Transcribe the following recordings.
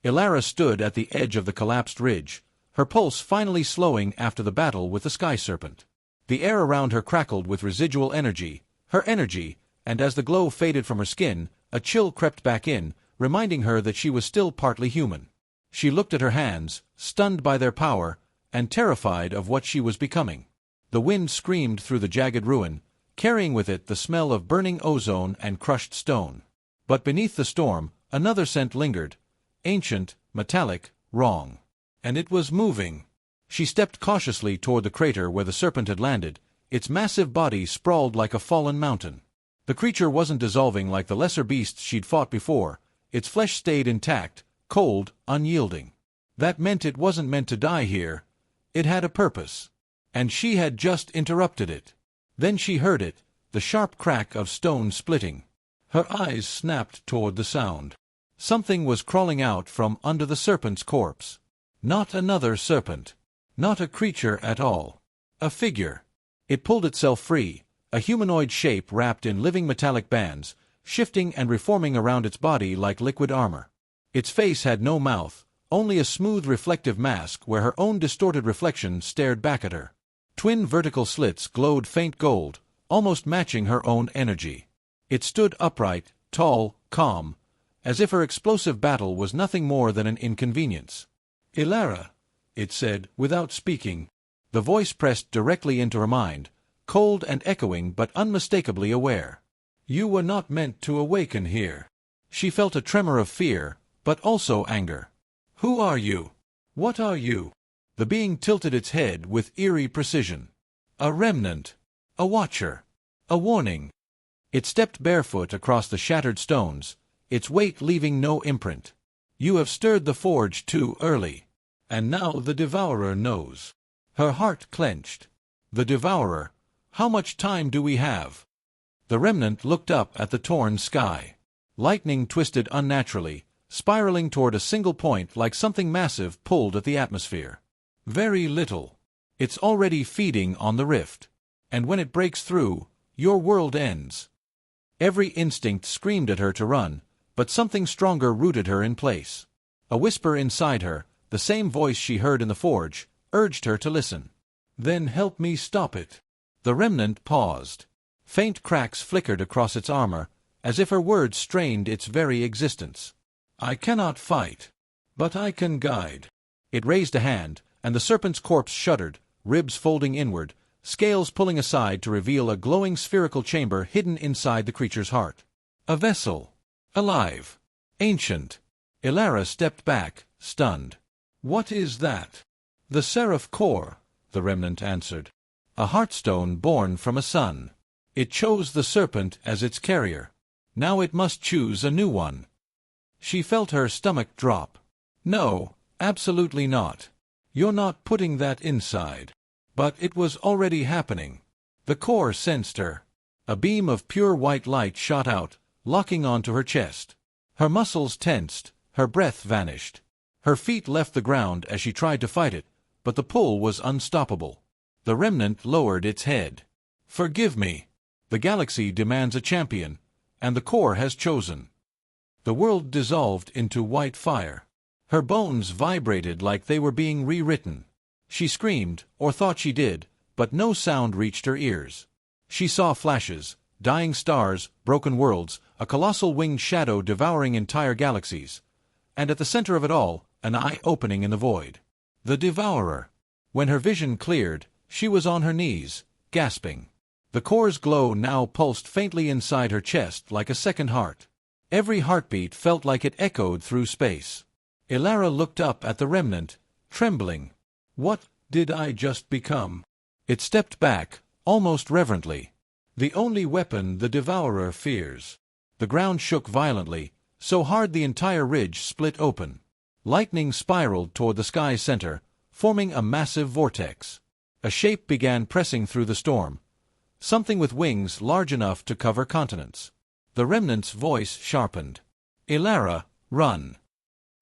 Elara stood at the edge of the collapsed ridge, her pulse finally slowing after the battle with the Sky-Serpent. The air around her crackled with residual energy, her energy, and as the glow faded from her skin, a chill crept back in, reminding her that she was still partly human. She looked at her hands, stunned by their power, and terrified of what she was becoming. The wind screamed through the jagged ruin, carrying with it the smell of burning ozone and crushed stone. But beneath the storm, another scent lingered, ancient, metallic, wrong. And it was moving. She stepped cautiously toward the crater where the serpent had landed, its massive body sprawled like a fallen mountain. The creature wasn't dissolving like the lesser beasts she'd fought before, its flesh stayed intact, cold, unyielding. That meant it wasn't meant to die here. It had a purpose. And she had just interrupted it. Then she heard it, the sharp crack of stone splitting. Her eyes snapped toward the sound. Something was crawling out from under the serpent's corpse. Not another serpent. Not a creature at all. A figure. It pulled itself free, a humanoid shape wrapped in living metallic bands, shifting and reforming around its body like liquid armor. Its face had no mouth, only a smooth reflective mask where her own distorted reflection stared back at her. Twin vertical slits glowed faint gold, almost matching her own energy. It stood upright, tall, calm, as if her explosive battle was nothing more than an inconvenience. "Elara," it said, without speaking. The voice pressed directly into her mind, cold and echoing but unmistakably aware. "You were not meant to awaken here." She felt a tremor of fear, but also anger. "Who are you? What are you?" The being tilted its head with eerie precision. "A remnant. A watcher. A warning." It stepped barefoot across the shattered stones, its weight leaving no imprint. "You have stirred the forge too early. And now the Devourer knows." Her heart clenched. The Devourer. How much time do we have? The remnant looked up at the torn sky. Lightning twisted unnaturally, spiraling toward a single point like something massive pulled at the atmosphere. "Very little. It's already feeding on the rift. And when it breaks through, your world ends." Every instinct screamed at her to run, but something stronger rooted her in place. A whisper inside her, the same voice she heard in the forge, urged her to listen. "Then help me stop it." The remnant paused. Faint cracks flickered across its armor, as if her words strained its very existence. "I cannot fight, but I can guide." It raised a hand, and the serpent's corpse shuddered, ribs folding inward, scales pulling aside to reveal a glowing spherical chamber hidden inside the creature's heart. A vessel. Alive. Ancient. Elara stepped back, stunned. "What is that?" "The Seraph Core," the remnant answered. "A heartstone born from a sun. It chose the serpent as its carrier. Now it must choose a new one." She felt her stomach drop. "No, absolutely not. You're not putting that inside." But it was already happening. The core sensed her. A beam of pure white light shot out, locking onto her chest. Her muscles tensed, her breath vanished. Her feet left the ground as she tried to fight it, but the pull was unstoppable. The remnant lowered its head. "Forgive me. The galaxy demands a champion, and the core has chosen." The world dissolved into white fire. Her bones vibrated like they were being rewritten. She screamed, or thought she did, but no sound reached her ears. She saw flashes, dying stars, broken worlds, a colossal winged shadow devouring entire galaxies. And at the center of it all, an eye opening in the void. The Devourer. When her vision cleared, she was on her knees, gasping. The core's glow now pulsed faintly inside her chest like a second heart. Every heartbeat felt like it echoed through space. Elara looked up at the remnant, trembling. "What did I just become?" It stepped back, almost reverently. "The only weapon the Devourer fears." The ground shook violently, so hard the entire ridge split open. Lightning spiraled toward the sky's center, forming a massive vortex. A shape began pressing through the storm. Something with wings large enough to cover continents. The remnant's voice sharpened. "Elara, run."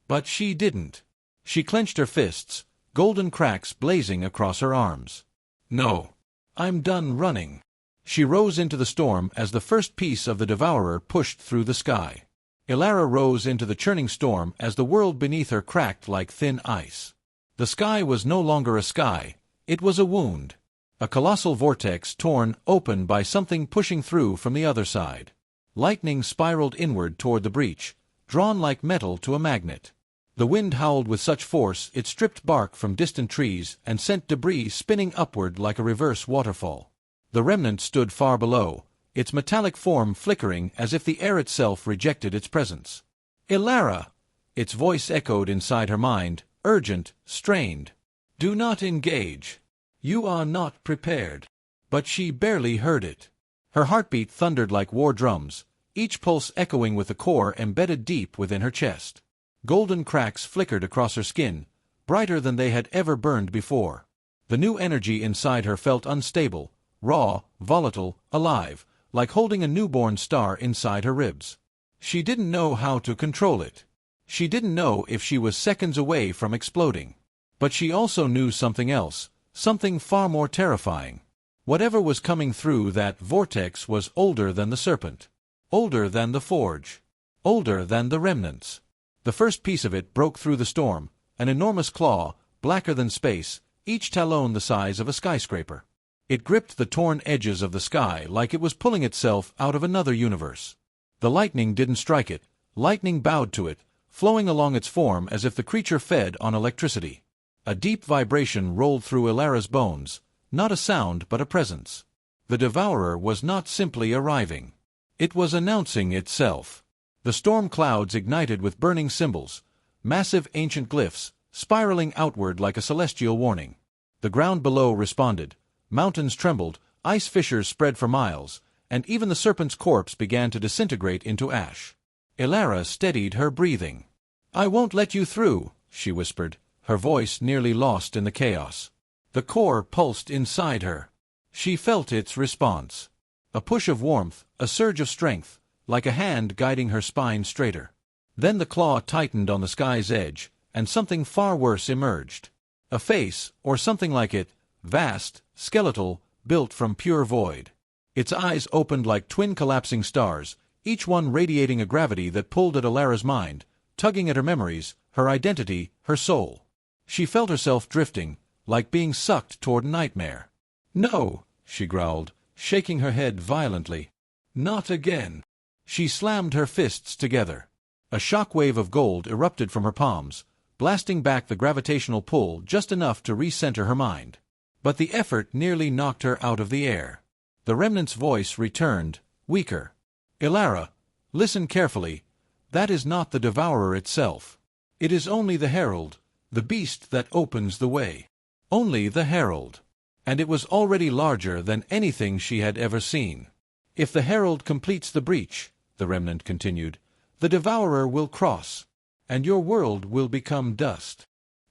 But she didn't. She clenched her fists, golden cracks blazing across her arms. "No. I'm done running." She rose into the storm as the first piece of the Devourer pushed through the sky. Elara rose into the churning storm as the world beneath her cracked like thin ice. The sky was no longer a sky, it was a wound. A colossal vortex torn open by something pushing through from the other side. Lightning spiraled inward toward the breach, drawn like metal to a magnet. The wind howled with such force it stripped bark from distant trees and sent debris spinning upward like a reverse waterfall. The remnant stood far below, its metallic form flickering as if the air itself rejected its presence. "Elara!" Its voice echoed inside her mind, urgent, strained. "Do not engage. You are not prepared." But she barely heard it. Her heartbeat thundered like war drums, each pulse echoing with the core embedded deep within her chest. Golden cracks flickered across her skin, brighter than they had ever burned before. The new energy inside her felt unstable, raw, volatile, alive, like holding a newborn star inside her ribs. She didn't know how to control it. She didn't know if she was seconds away from exploding. But she also knew something else, something far more terrifying. Whatever was coming through that vortex was older than the serpent. Older than the forge. Older than the remnants. The first piece of it broke through the storm, an enormous claw, blacker than space, each talon the size of a skyscraper. It gripped the torn edges of the sky like it was pulling itself out of another universe. The lightning didn't strike it, lightning bowed to it, flowing along its form as if the creature fed on electricity. A deep vibration rolled through Elara's bones, not a sound but a presence. The devourer was not simply arriving. It was announcing itself. The storm clouds ignited with burning symbols, massive ancient glyphs, spiraling outward like a celestial warning. The ground below responded. Mountains trembled, ice fissures spread for miles, and even the serpent's corpse began to disintegrate into ash. Elara steadied her breathing. "I won't let you through," she whispered, her voice nearly lost in the chaos. The core pulsed inside her. She felt its response. A push of warmth, a surge of strength, like a hand guiding her spine straighter. Then the claw tightened on the sky's edge, and something far worse emerged. A face, or something like it, vast, skeletal, built from pure void. Its eyes opened like twin collapsing stars, each one radiating a gravity that pulled at Elara's mind, tugging at her memories, her identity, her soul. She felt herself drifting, like being sucked toward a nightmare. "No," she growled, shaking her head violently. "Not again." She slammed her fists together. A shockwave of gold erupted from her palms, blasting back the gravitational pull just enough to recenter her mind. But the effort nearly knocked her out of the air. The remnant's voice returned, weaker. "Elara, listen carefully. That is not the devourer itself. It is only the herald, the beast that opens the way. Only the herald." And it was already larger than anything she had ever seen. "If the herald completes the breach," the remnant continued, "the devourer will cross, and your world will become dust."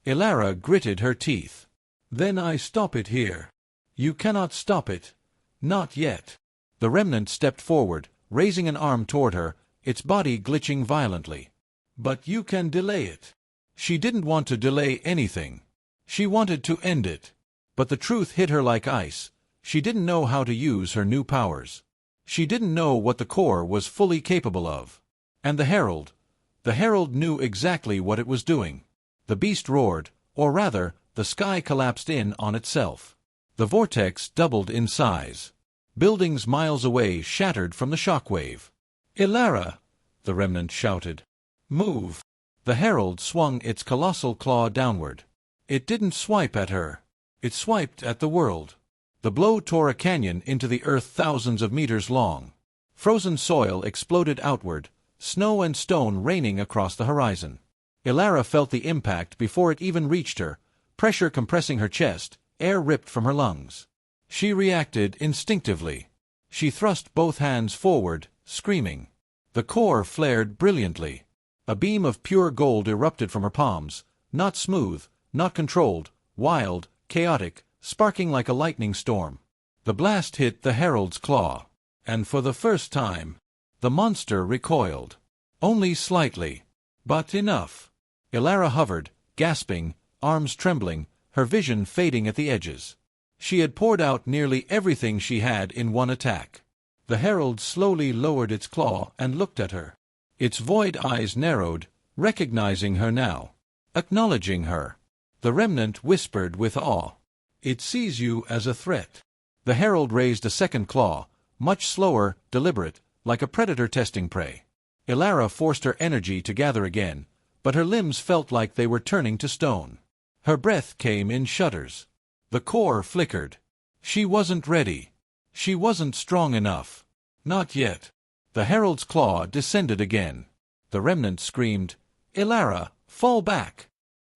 Elara gritted her teeth. "Then I stop it here." "You cannot stop it. Not yet." The remnant stepped forward, raising an arm toward her, its body glitching violently. "But you can delay it." She didn't want to delay anything. She wanted to end it. But the truth hit her like ice. She didn't know how to use her new powers. She didn't know what the core was fully capable of. And the herald knew exactly what it was doing. The beast roared, or rather, the sky collapsed in on itself. The vortex doubled in size. Buildings miles away shattered from the shockwave. "Elara!" the remnant shouted. "Move!" The herald swung its colossal claw downward. It didn't swipe at her. It swiped at the world. The blow tore a canyon into the earth thousands of meters long. Frozen soil exploded outward, snow and stone raining across the horizon. Elara felt the impact before it even reached her, pressure compressing her chest, air ripped from her lungs. She reacted instinctively. She thrust both hands forward, screaming. The core flared brilliantly. A beam of pure gold erupted from her palms, not smooth, not controlled, wild, chaotic, sparking like a lightning storm. The blast hit the herald's claw. And for the first time, the monster recoiled. Only slightly. But enough. Elara hovered, gasping, arms trembling, her vision fading at the edges. She had poured out nearly everything she had in one attack. The herald slowly lowered its claw and looked at her. Its void eyes narrowed, recognizing her now. Acknowledging her. The remnant whispered with awe. It sees you as a threat. The herald raised a second claw, much slower, deliberate, like a predator testing prey. Elara forced her energy to gather again, but her limbs felt like they were turning to stone. Her breath came in shudders. The core flickered. She wasn't ready. She wasn't strong enough. Not yet. The herald's claw descended again. The remnant screamed, "Elara, fall back!"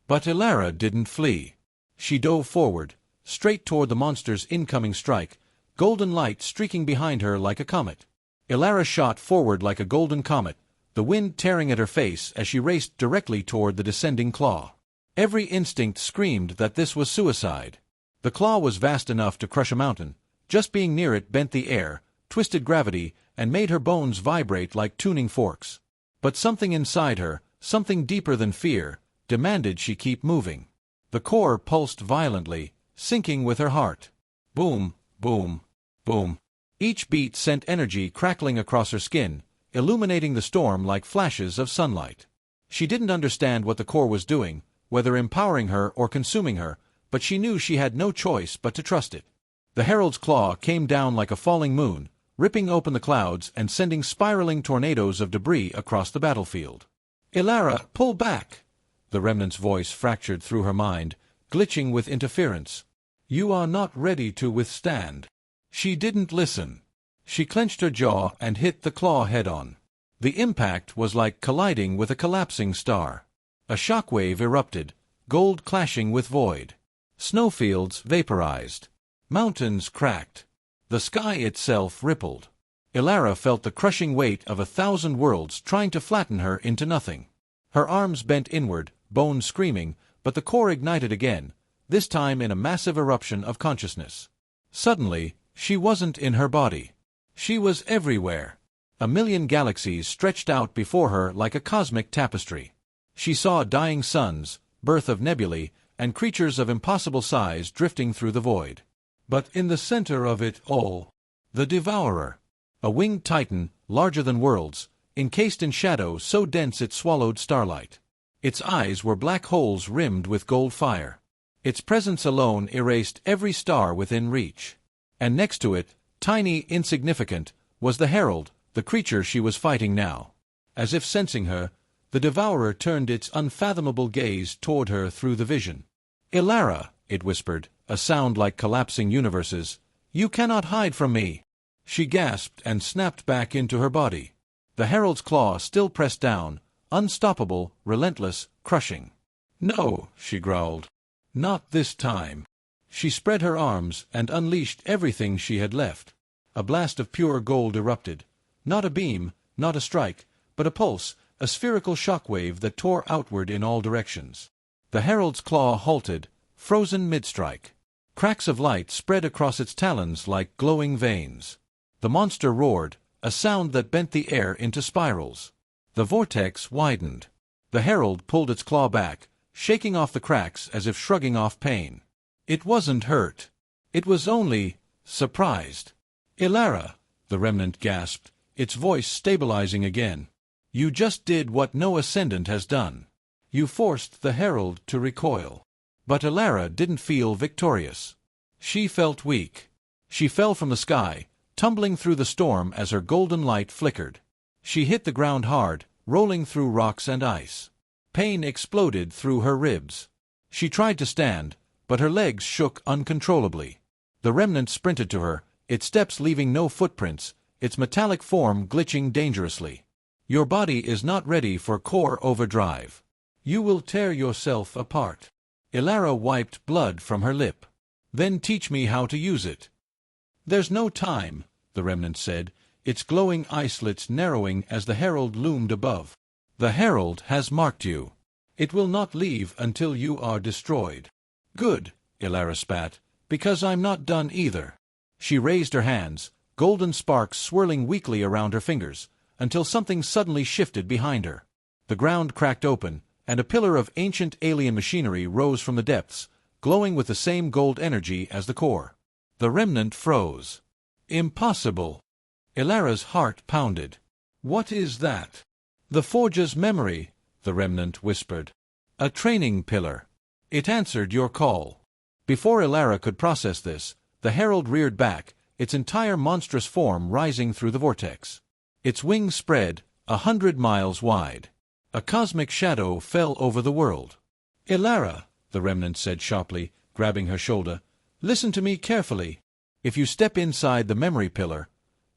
But Elara didn't flee. She dove forward, straight toward the monster's incoming strike, golden light streaking behind her like a comet. Elara shot forward like a golden comet, the wind tearing at her face as she raced directly toward the descending claw. Every instinct screamed that this was suicide. The claw was vast enough to crush a mountain. Just being near it bent the air, twisted gravity, and made her bones vibrate like tuning forks. But something inside her, something deeper than fear, demanded she keep moving. The core pulsed violently, syncing with her heart. Boom, boom, boom. Each beat sent energy crackling across her skin, illuminating the storm like flashes of sunlight. She didn't understand what the core was doing, whether empowering her or consuming her, but she knew she had no choice but to trust it. The herald's claw came down like a falling moon, ripping open the clouds and sending spiraling tornadoes of debris across the battlefield. "Elara, pull back!" The remnant's voice fractured through her mind, glitching with interference. "You are not ready to withstand." She didn't listen. She clenched her jaw and hit the claw head-on. The impact was like colliding with a collapsing star. A shockwave erupted, gold clashing with void. Snowfields vaporized. Mountains cracked. The sky itself rippled. Elara felt the crushing weight of 1,000 worlds trying to flatten her into nothing. Her arms bent inward, bones screaming, but the core ignited again, this time in a massive eruption of consciousness. Suddenly, she wasn't in her body. She was everywhere. 1,000,000 galaxies stretched out before her like a cosmic tapestry. She saw dying suns, birth of nebulae, and creatures of impossible size drifting through the void. But in the center of it all, the Devourer, a winged titan, larger than worlds, encased in shadow so dense it swallowed starlight. Its eyes were black holes rimmed with gold fire. Its presence alone erased every star within reach. And next to it, tiny, insignificant, was the herald, the creature she was fighting now. As if sensing her, the Devourer turned its unfathomable gaze toward her through the vision. "Elara," it whispered, a sound like collapsing universes, "you cannot hide from me." She gasped and snapped back into her body. The herald's claw still pressed down, unstoppable, relentless, crushing. "No," she growled. "Not this time." She spread her arms and unleashed everything she had left. A blast of pure gold erupted. Not a beam, not a strike, but a pulse, a spherical shockwave that tore outward in all directions. The herald's claw halted, frozen mid-strike. Cracks of light spread across its talons like glowing veins. The monster roared, a sound that bent the air into spirals. The vortex widened. The herald pulled its claw back, shaking off the cracks as if shrugging off pain. It wasn't hurt. It was only surprised. "Elara," the remnant gasped, its voice stabilizing again. "You just did what no Ascendant has done. You forced the herald to recoil." But Elara didn't feel victorious. She felt weak. She fell from the sky, tumbling through the storm as her golden light flickered. She hit the ground hard, rolling through rocks and ice. Pain exploded through her ribs. She tried to stand, but her legs shook uncontrollably. The remnant sprinted to her, its steps leaving no footprints, its metallic form glitching dangerously. "Your body is not ready for core overdrive. You will tear yourself apart." Elara wiped blood from her lip. "Then teach me how to use it." "There's no time," the remnant said, its glowing eye-slits narrowing as the herald loomed above. "The herald has marked you. It will not leave until you are destroyed." "Good," Elara spat, "because I'm not done either." She raised her hands, golden sparks swirling weakly around her fingers, until something suddenly shifted behind her. The ground cracked open, and a pillar of ancient alien machinery rose from the depths, glowing with the same gold energy as the core. The remnant froze. "Impossible!" Elara's heart pounded. "What is that?" "The Forge's memory," the remnant whispered. "A training pillar. It answered your call." Before Elara could process this, the herald reared back, its entire monstrous form rising through the vortex. Its wings spread, 100 miles wide. A cosmic shadow fell over the world. "Elara," the remnant said sharply, grabbing her shoulder, "listen to me carefully. If you step inside the memory pillar,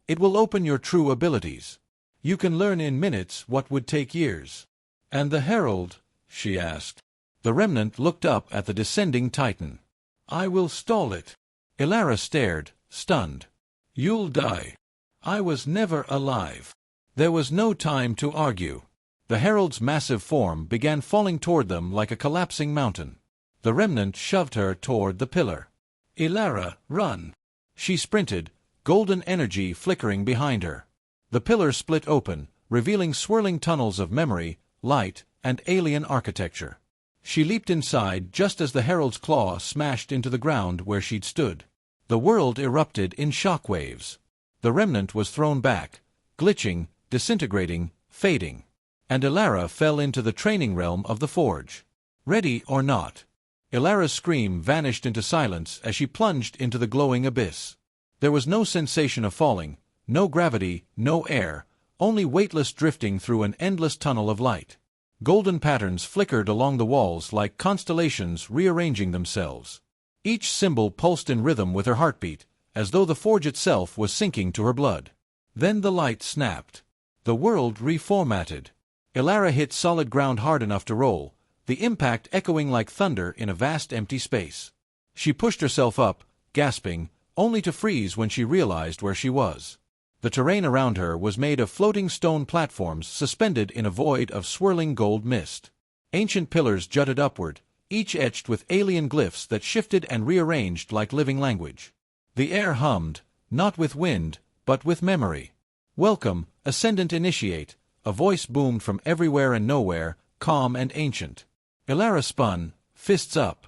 it will open your true abilities. You can learn in minutes what would take years." "And the herald?" she asked. The remnant looked up at the descending titan. "I will stall it." Elara stared, stunned. "You'll die." "I was never alive." There was no time to argue. The herald's massive form began falling toward them like a collapsing mountain. The remnant shoved her toward the pillar. "Elara, run!" She sprinted, golden energy flickering behind her. The pillar split open, revealing swirling tunnels of memory, light, and alien architecture. She leaped inside just as the herald's claw smashed into the ground where she'd stood. The world erupted in shock waves. The remnant was thrown back, glitching, disintegrating, fading. And Elara fell into the training realm of the Forge. Ready or not. Elara's scream vanished into silence as she plunged into the glowing abyss. There was no sensation of falling, no gravity, no air, only weightless drifting through an endless tunnel of light. Golden patterns flickered along the walls like constellations rearranging themselves. Each symbol pulsed in rhythm with her heartbeat, as though the Forge itself was sinking to her blood. Then the light snapped. The world reformatted. Elara hit solid ground hard enough to roll, the impact echoing like thunder in a vast empty space. She pushed herself up, gasping, only to freeze when she realized where she was. The terrain around her was made of floating stone platforms suspended in a void of swirling gold mist. Ancient pillars jutted upward, each etched with alien glyphs that shifted and rearranged like living language. The air hummed, not with wind, but with memory. "Welcome, Ascendant Initiate," a voice boomed from everywhere and nowhere, calm and ancient. Elara spun, fists up.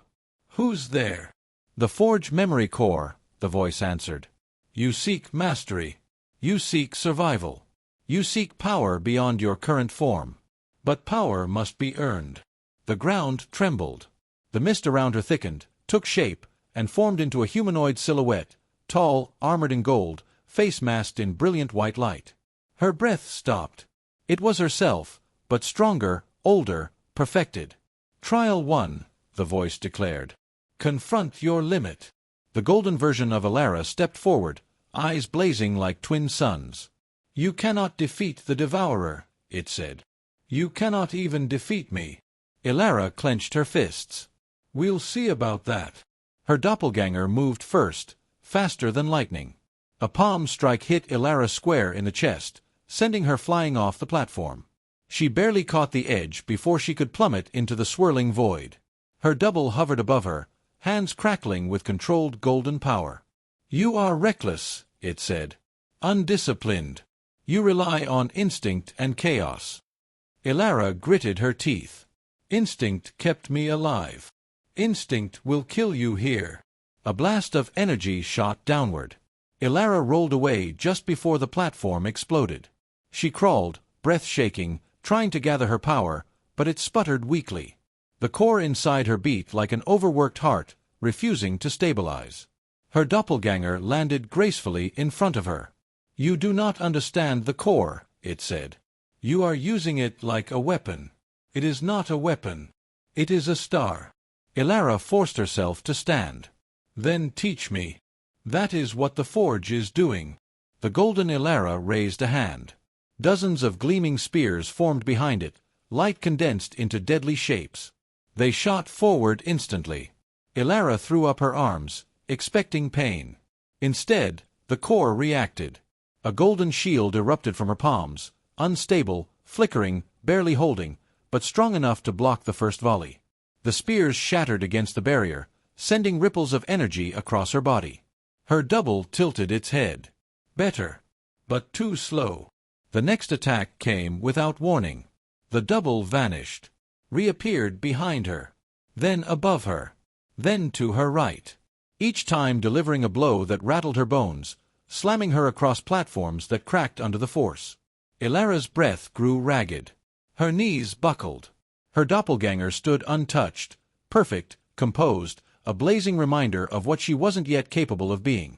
"Who's there?" "The Forge Memory Core," the voice answered. "You seek mastery. You seek survival. You seek power beyond your current form. But power must be earned." The ground trembled. The mist around her thickened, took shape, and formed into a humanoid silhouette, tall, armored in gold, face masked in brilliant white light. Her breath stopped. It was herself, but stronger, older, perfected. "Trial 1, the voice declared. "Confront your limit." The golden version of Elara stepped forward, eyes blazing like twin suns. "You cannot defeat the Devourer," it said. "You cannot even defeat me." Elara clenched her fists. "We'll see about that." Her doppelganger moved first, faster than lightning. A palm strike hit Elara square in the chest, sending her flying off the platform. She barely caught the edge before she could plummet into the swirling void. Her double hovered above her, hands crackling with controlled golden power. "You are reckless," it said. "Undisciplined. You rely on instinct and chaos." Elara gritted her teeth. "Instinct kept me alive. Instinct will kill you here." A blast of energy shot downward. Elara rolled away just before the platform exploded. She crawled, breath shaking, trying to gather her power, but it sputtered weakly. The core inside her beat like an overworked heart, refusing to stabilize. Her doppelganger landed gracefully in front of her. "You do not understand the core," it said. "You are using it like a weapon. It is not a weapon. It is a star." Elara forced herself to stand. "Then teach me." "That is what the Forge is doing." The golden Elara raised a hand. Dozens of gleaming spears formed behind it, light condensed into deadly shapes. They shot forward instantly. Elara threw up her arms, expecting pain. Instead, the core reacted. A golden shield erupted from her palms, unstable, flickering, barely holding, but strong enough to block the first volley. The spears shattered against the barrier, sending ripples of energy across her body. Her double tilted its head. Better. But too slow. The next attack came without warning. The double vanished, reappeared behind her, then above her, then to her right, each time delivering a blow that rattled her bones, slamming her across platforms that cracked under the force. Elara's breath grew ragged. Her knees buckled. Her doppelganger stood untouched, perfect, composed, a blazing reminder of what she wasn't yet capable of being.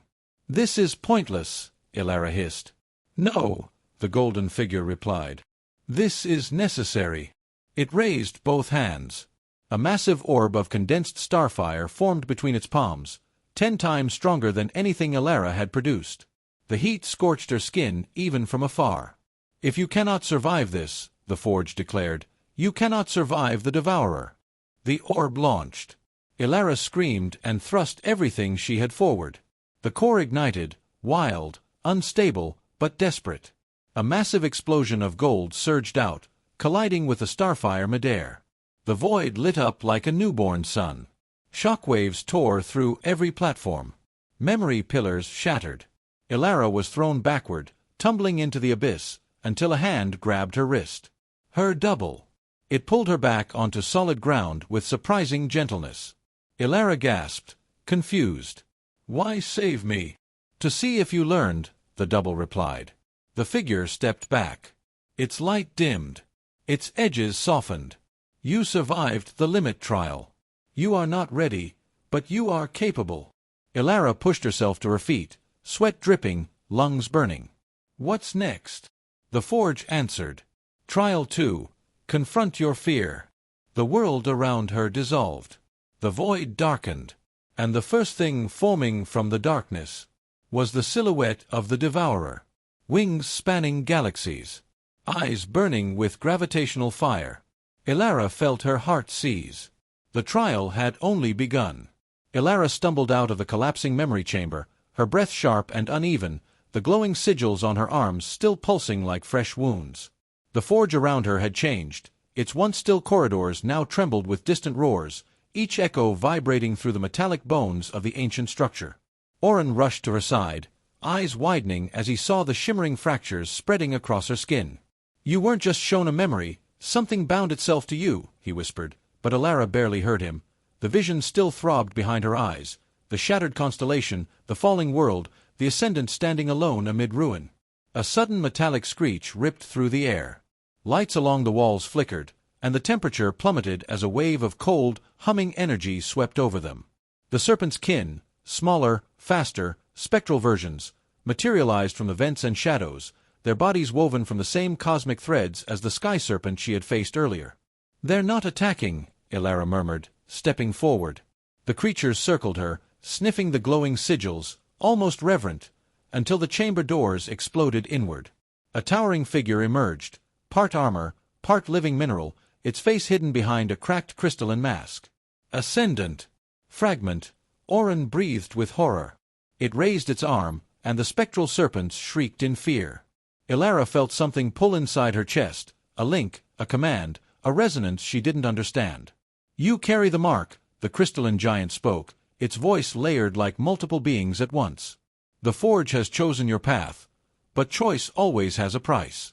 "This is pointless," Elara hissed. "No," the golden figure replied. "This is necessary." It raised both hands. A massive orb of condensed starfire formed between its palms, 10 times stronger than anything Elara had produced. The heat scorched her skin even from afar. "If you cannot survive this," the Forge declared, "you cannot survive the Devourer." The orb launched. Elara screamed and thrust everything she had forward. The core ignited, wild, unstable, but desperate. A massive explosion of gold surged out, colliding with the starfire midair. The void lit up like a newborn sun. Shockwaves tore through every platform. Memory pillars shattered. Elara was thrown backward, tumbling into the abyss, until a hand grabbed her wrist. Her double. It pulled her back onto solid ground with surprising gentleness. Elara gasped, confused. "Why save me?" "To see if you learned," the double replied. The figure stepped back. Its light dimmed. Its edges softened. "You survived the limit trial. You are not ready, but you are capable." Elara pushed herself to her feet, sweat dripping, lungs burning. "What's next?" The Forge answered. "Trial 2. Confront your fear." The world around her dissolved. The void darkened. And the first thing forming from the darkness was the silhouette of the Devourer. Wings spanning galaxies. Eyes burning with gravitational fire. Elara felt her heart seize. The trial had only begun. Elara stumbled out of the collapsing memory chamber, her breath sharp and uneven, the glowing sigils on her arms still pulsing like fresh wounds. The Forge around her had changed. Its once still corridors now trembled with distant roars, each echo vibrating through the metallic bones of the ancient structure. Orin rushed to her side, eyes widening as he saw the shimmering fractures spreading across her skin. "You weren't just shown a memory, something bound itself to you," he whispered, but Elara barely heard him. The vision still throbbed behind her eyes, the shattered constellation, the falling world, the Ascendant standing alone amid ruin. A sudden metallic screech ripped through the air. Lights along the walls flickered, and the temperature plummeted as a wave of cold, humming energy swept over them. The Serpent's kin, smaller, faster, spectral versions, materialized from the vents and shadows, their bodies woven from the same cosmic threads as the Sky-Serpent she had faced earlier. "They're not attacking," Elara murmured, stepping forward. The creatures circled her, sniffing the glowing sigils, almost reverent, until the chamber doors exploded inward. A towering figure emerged, part armor, part living mineral, its face hidden behind a cracked crystalline mask. "Ascendant!" Fragment. Orin breathed with horror. It raised its arm, and the spectral serpents shrieked in fear. Elara felt something pull inside her chest, a link, a command, a resonance she didn't understand. "You carry the mark," the crystalline giant spoke, its voice layered like multiple beings at once. "The Forge has chosen your path, but choice always has a price."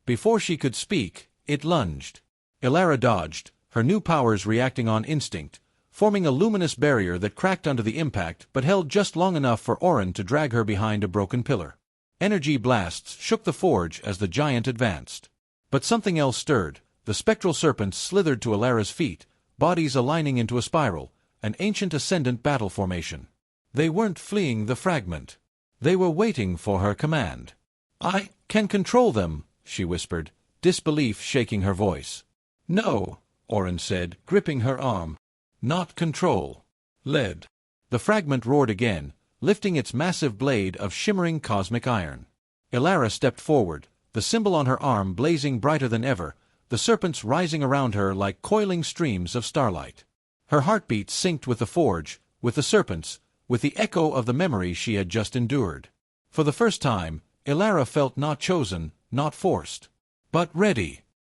Before she could speak, it lunged. Elara dodged, her new powers reacting on instinct, forming a luminous barrier that cracked under the impact but held just long enough for Orin to drag her behind a broken pillar. Energy blasts shook the Forge as the giant advanced. But something else stirred. The spectral serpents slithered to Elara's feet, bodies aligning into a spiral, an ancient Ascendant battle formation. They weren't fleeing the fragment. They were waiting for her command. "I can control them," she whispered, disbelief shaking her voice. "No," Orin said, gripping her arm. "Not control. Lead." The fragment roared again, lifting its massive blade of shimmering cosmic iron. Elara stepped forward, the symbol on her arm blazing brighter than ever, the serpents rising around her like coiling streams of starlight. Her heartbeat synced with the Forge, with the serpents, with the echo of the memory she had just endured. For the first time, Elara felt not chosen, not forced, but ready.